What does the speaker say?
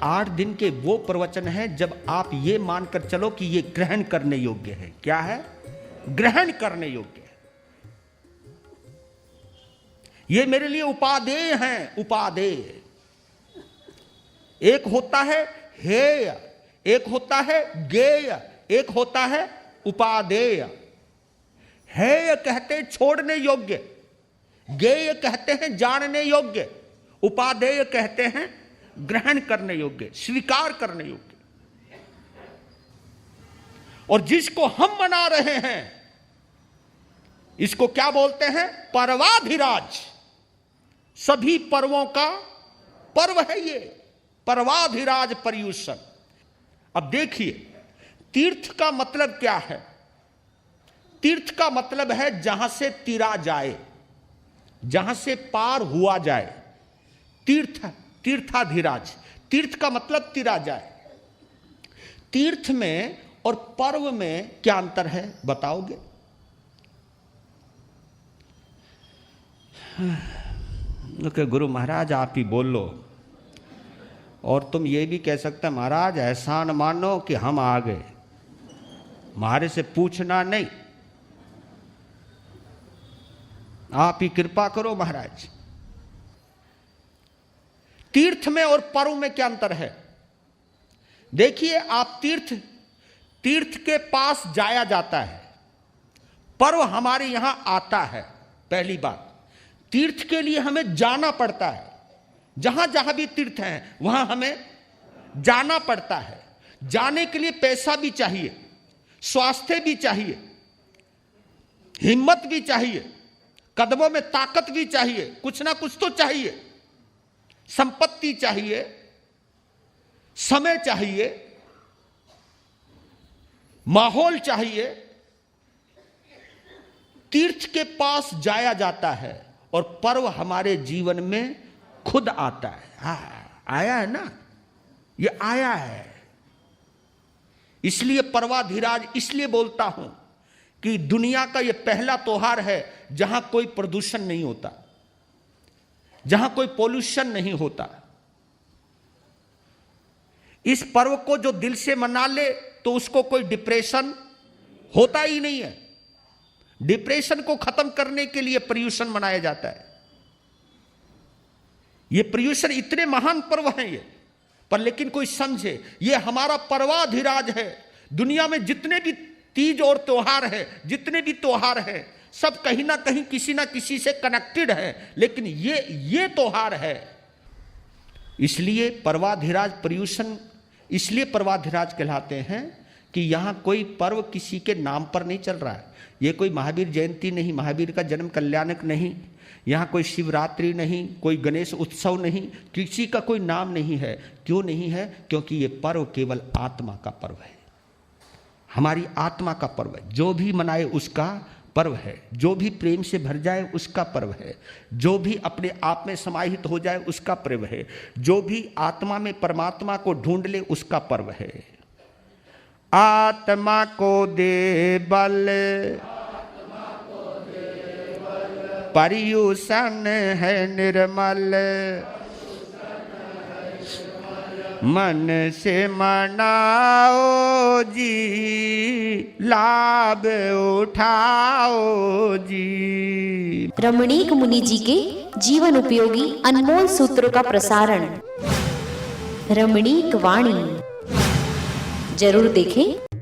8 दिन के वो प्रवचन हैं जब आप ये मानकर चलो कि ये ग्रहण करने योग्य है। क्या है? ग्रहण करने योग्य है। ये मेरे लिए उपादेय हैं, उपादेय। एक होता है हेय, एक होता है गेय, एक होता है उपादेय। हेय कहते छोड़ने योग्य, गेय कहते हैं जानने योग्य, उपादेय कहते हैं ग्रहण करने योग्य, स्वीकार करने योग्य। और जिसको हम मना रहे हैं इसको क्या बोलते हैं? पर्वाधिराज। सभी पर्वों का पर्व है ये, पर्वाधिराज पर्यूषण। अब देखिए, तीर्थ का मतलब क्या है? तीर्थ का मतलब है जहां से तिरा जाए, जहां से पार हुआ जाए। तीर्थ, तीर्थाधिराज। तीर्थ का मतलब तिरा जाए। तीर्थ में और पर्व में क्या अंतर है बताओगे? गुरु महाराज आप ही बोल लो। और तुम ये भी कह सकते महाराज एहसान मानो कि हम आ गए, हमारे से पूछना नहीं, आप ही कृपा करो महाराज। तीर्थ में और पर्व में क्या अंतर है? देखिए, आप तीर्थ के पास जाया जाता है, पर्व हमारे यहां आता है। पहली बात, तीर्थ के लिए हमें जाना पड़ता है। जहां जहां भी तीर्थ हैं वहां हमें जाना पड़ता है। जाने के लिए पैसा भी चाहिए, स्वास्थ्य भी चाहिए, हिम्मत भी चाहिए, कदमों में ताकत भी चाहिए, कुछ ना कुछ तो चाहिए। संपत्ति चाहिए, समय चाहिए, माहौल चाहिए। तीर्थ के पास जाया जाता है और पर्व हमारे जीवन में खुद आता है। आया है ना, ये आया है। इसलिए पर्वाधिराज इसलिए बोलता हूं कि दुनिया का ये पहला त्योहार है जहां कोई प्रदूषण नहीं होता, जहां कोई पोल्यूशन नहीं होता। इस पर्व को जो दिल से मना ले तो उसको कोई डिप्रेशन होता ही नहीं है। डिप्रेशन को खत्म करने के लिए पर्यूषण मनाया जाता है। ये पर्यूषण इतने महान पर्व हैं ये, पर लेकिन कोई समझे ये हमारा पर्वाधिराज है। दुनिया में जितने भी तीज और त्योहार है, जितने भी त्योहार हैं, सब कहीं ना कहीं किसी ना किसी से कनेक्टेड है, लेकिन ये त्योहार है। इसलिए पर्वाधिराज पर्यूषण इसलिए पर्वाधिराज कहलाते हैं कि यहां कोई पर्व किसी के नाम पर नहीं चल रहा है। ये कोई महावीर जयंती नहीं, महावीर का जन्म कल्याणक नहीं, यहां कोई शिवरात्रि नहीं, कोई गणेश उत्सव नहीं, किसी का कोई नाम नहीं है। क्यों नहीं है? क्योंकि ये पर्व केवल आत्मा का पर्व है, हमारी आत्मा का पर्व है। जो भी मनाए उसका पर्व है, जो भी प्रेम से भर जाए उसका पर्व है, जो भी अपने आप में समाहित हो जाए उसका पर्व है, जो भी आत्मा में परमात्मा को ढूंढ ले उसका पर्व है। आत्मा को दे बल, पर्यूषण है निर्मल, मन से मनाओ जी, लाभ उठाओ जी। रमणीक मुनि जी के जीवन उपयोगी अनमोल सूत्रों का प्रसारण रमणीक वाणी जरूर देखें।